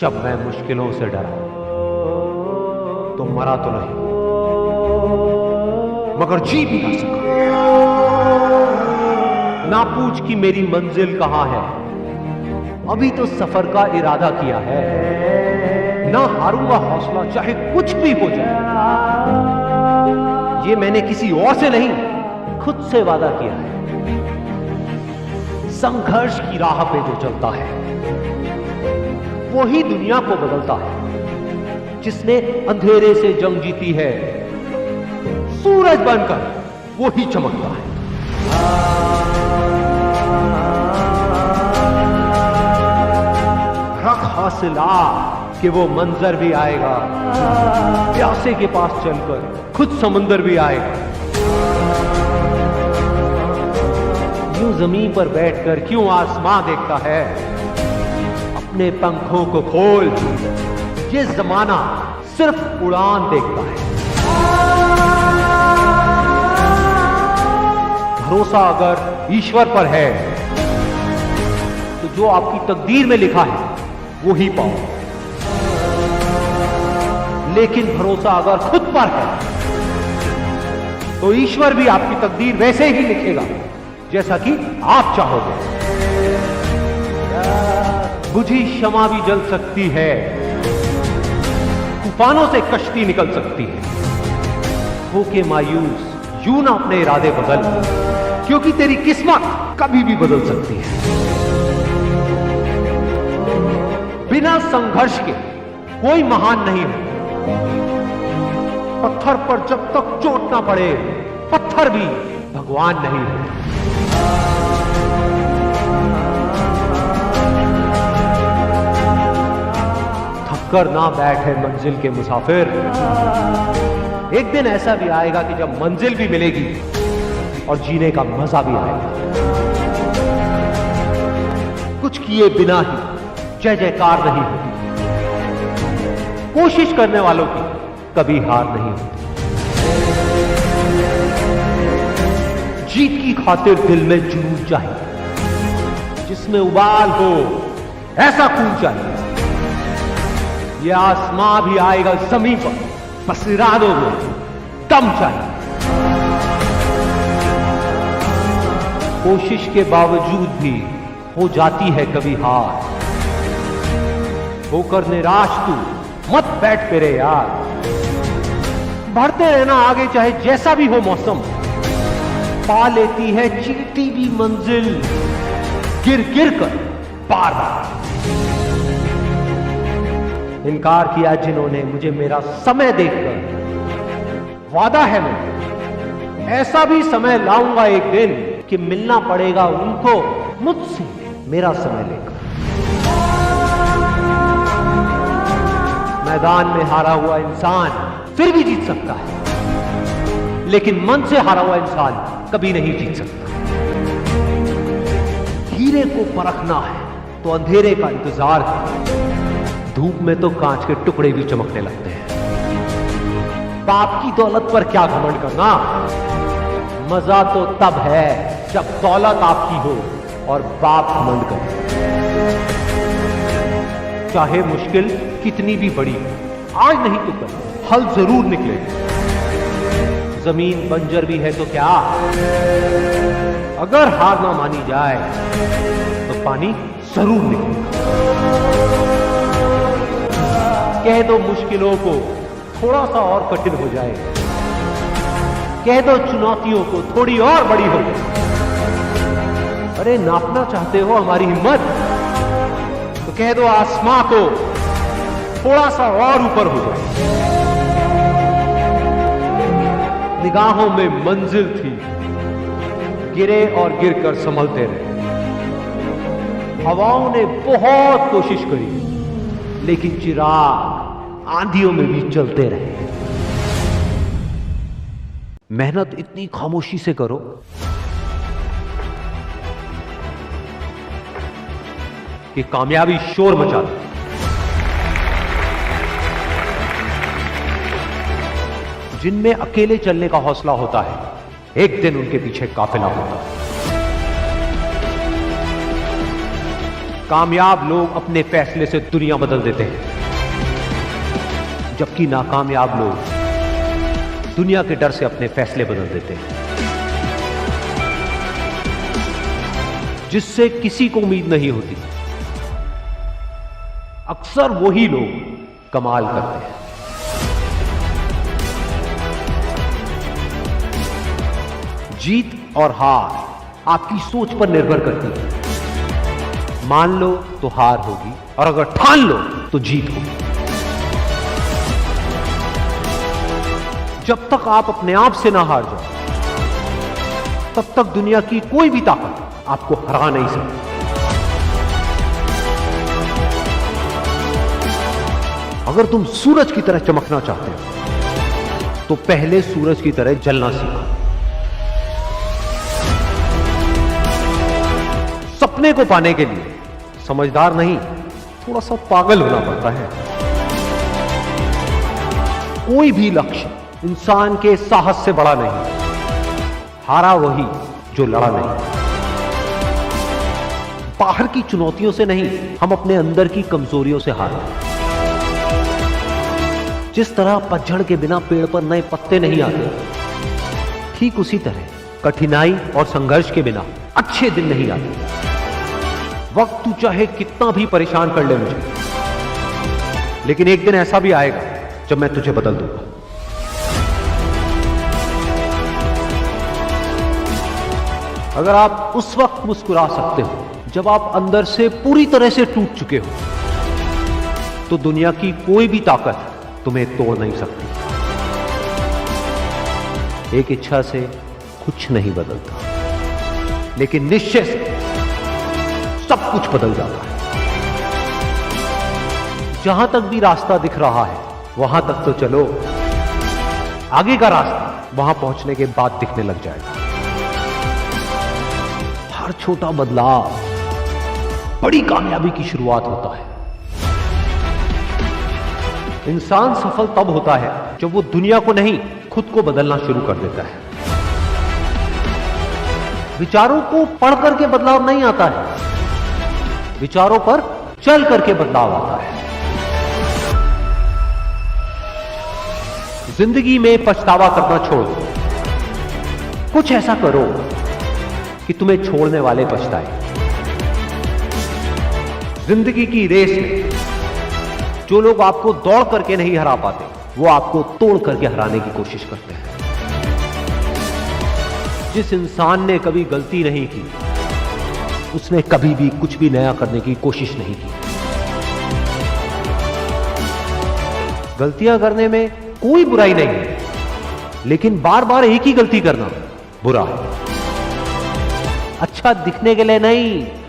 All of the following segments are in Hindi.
जब मैं मुश्किलों से डरा तो मरा तो नहीं मगर जी भी ना सका। ना पूछ कि मेरी मंजिल कहां है, अभी तो सफर का इरादा किया है। ना हारूंगा हौसला चाहे कुछ भी हो जाए, ये मैंने किसी और से नहीं खुद से वादा किया है। संघर्ष की राह पे जो चलता है वही दुनिया को बदलता है। जिसने अंधेरे से जंग जीती है सूरज बनकर वो ही चमकता है। रख हौसला कि वो मंजर भी आएगा, प्यासे के पास चलकर खुद समंदर भी आएगा। यूं जमीन पर बैठकर क्यों आसमां देखता है, अपने पंखों को खोल, ये जमाना सिर्फ उड़ान देखता है। भरोसा अगर ईश्वर पर है तो जो आपकी तकदीर में लिखा है वो ही पाओ, लेकिन भरोसा अगर खुद पर है तो ईश्वर भी आपकी तकदीर वैसे ही लिखेगा जैसा कि आप चाहोगे। बुझी शमा भी जल सकती है, तूफानों से कश्ती निकल सकती है। होके मायूस यूं ना अपने इरादे बदल, क्योंकि तेरी किस्मत कभी भी बदल सकती है। बिना संघर्ष के कोई महान नहीं है। पत्थर पर जब तक चोट ना पड़े पत्थर भी भगवान नहीं है। थककर ना बैठे मंजिल के मुसाफिर, एक दिन ऐसा भी आएगा कि जब मंजिल भी मिलेगी और जीने का मजा भी आएगा। कुछ किए बिना ही जय जयकार नहीं होती, कोशिश करने वालों की कभी हार नहीं होती। जीत की खातिर दिल में जुनून चाहिए, जिसमें उबाल हो ऐसा खून चाहिए। यह आसमां भी आएगा जमीन पर, बस इरादों में दम चाहिए। कोशिश के बावजूद भी हो जाती है कभी हार, होकर निराश तू मत बैठ फिरे यार। बढ़ते रहना आगे चाहे जैसा भी हो मौसम, पा लेती है चीटी भी मंजिल गिर गिर कर बार बार। इनकार किया जिन्होंने मुझे मेरा समय देखकर, वादा है मैं ऐसा भी समय लाऊंगा एक दिन कि मिलना पड़ेगा उनको मुझसे मेरा समय लेकर। मैदान में हारा हुआ इंसान फिर भी जीत सकता है, लेकिन मन से हारा हुआ इंसान कभी नहीं जीत सकता। हीरे को परखना है तो अंधेरे का इंतजार है। धूप में तो कांच के टुकड़े भी चमकने लगते हैं। बाप की दौलत पर क्या घमंड करना, मजा तो तब है जब दौलत आपकी हो और बाप घमंड करे। चाहे मुश्किल कितनी भी बड़ी, आज नहीं तो कल हल जरूर निकलेगा। जमीन बंजर भी है तो क्या, अगर हार ना मानी जाए तो पानी जरूर निकलेगा। कह दो मुश्किलों को थोड़ा सा और कठिन हो जाए, कह दो चुनौतियों को थोड़ी और बड़ी हो जाए। अरे नापना चाहते हो हमारी हिम्मत, तो कह दो आसमां को थोड़ा सा और ऊपर हो जाए। निगाहों में मंजिल थी, गिरे और गिरकर संभलते रहे। हवाओं ने बहुत कोशिश करी, लेकिन चिराग आंधियों में भी चलते रहे। मेहनत इतनी खामोशी से करो कि कामयाबी शोर मचा दे। जिनमें अकेले चलने का हौसला होता है, एक दिन उनके पीछे काफिला होता है। कामयाब लोग अपने फैसले से दुनिया बदल देते हैं, जबकि नाकामयाब लोग दुनिया के डर से अपने फैसले बदल देते हैं। जिससे किसी को उम्मीद नहीं होती, अक्सर वही लोग कमाल करते हैं। जीत और हार आपकी सोच पर निर्भर करती है। मान लो तो हार होगी, और अगर ठान लो तो जीत होगी। जब तक आप अपने आप से ना हार जाओ, तब तक दुनिया की कोई भी ताकत आपको हरा नहीं सकती। अगर तुम सूरज की तरह चमकना चाहते हो, तो पहले सूरज की तरह जलना सीखो। सपने को पाने के लिए समझदार नहीं, थोड़ा सा पागल होना पड़ता है। कोई भी लक्ष्य इंसान के साहस से बड़ा नहीं। हारा वही जो लड़ा नहीं। बाहर की चुनौतियों से नहीं, हम अपने अंदर की कमजोरियों से हारते हैं। जिस तरह पतझड़ के बिना पेड़ पर नए पत्ते नहीं आते, ठीक उसी तरह कठिनाई और संघर्ष के बिना अच्छे दिन नहीं आते। वक्त तू चाहे कितना भी परेशान कर ले मुझे, लेकिन एक दिन ऐसा भी आएगा जब मैं तुझे बदल दूंगा। अगर आप उस वक्त मुस्कुरा सकते हो जब आप अंदर से पूरी तरह से टूट चुके हो, तो दुनिया की कोई भी ताकत तुम्हें तोड़ नहीं सकती। एक इच्छा से कुछ नहीं बदलता, लेकिन निश्चय से सब कुछ बदल जाता है। जहां तक भी रास्ता दिख रहा है, वहां तक तो चलो। आगे का रास्ता वहां पहुंचने के बाद दिखने लग जाएगा। हर छोटा बदलाव बड़ी कामयाबी की शुरुआत होता है। इंसान सफल तब होता है जब वो दुनिया को नहीं, खुद को बदलना शुरू कर देता है। विचारों को पढ़ करके बदलाव नहीं आता है, विचारों पर चल करके बदलाव आता है। जिंदगी में पछतावा करना छोड़ दो। कुछ ऐसा करो कि तुम्हें छोड़ने वाले पछताए। जिंदगी की रेस में जो लोग आपको दौड़ करके नहीं हरा पाते, वो आपको तोड़ करके हराने की कोशिश करते हैं। जिस इंसान ने कभी गलती नहीं की, उसने कभी भी कुछ भी नया करने की कोशिश नहीं की। गलतियां करने में कोई बुराई नहीं है, लेकिन बार बार एक ही गलती करना बुरा है। अच्छा दिखने के लिए नहीं,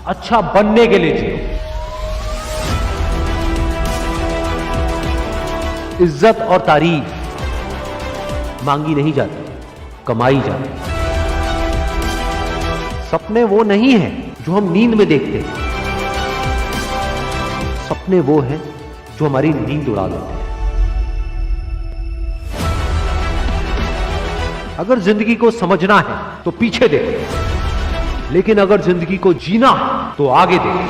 अच्छा बनने के लिए जियो। इज्जत और तारीफ मांगी नहीं जाती, कमाई जाती। सपने वो नहीं है जो हम नींद में देखते हैं, सपने वो हैं जो हमारी नींद उड़ा देते हैं। अगर जिंदगी को समझना है तो पीछे देखो, लेकिन अगर जिंदगी को जीना है तो आगे देखो।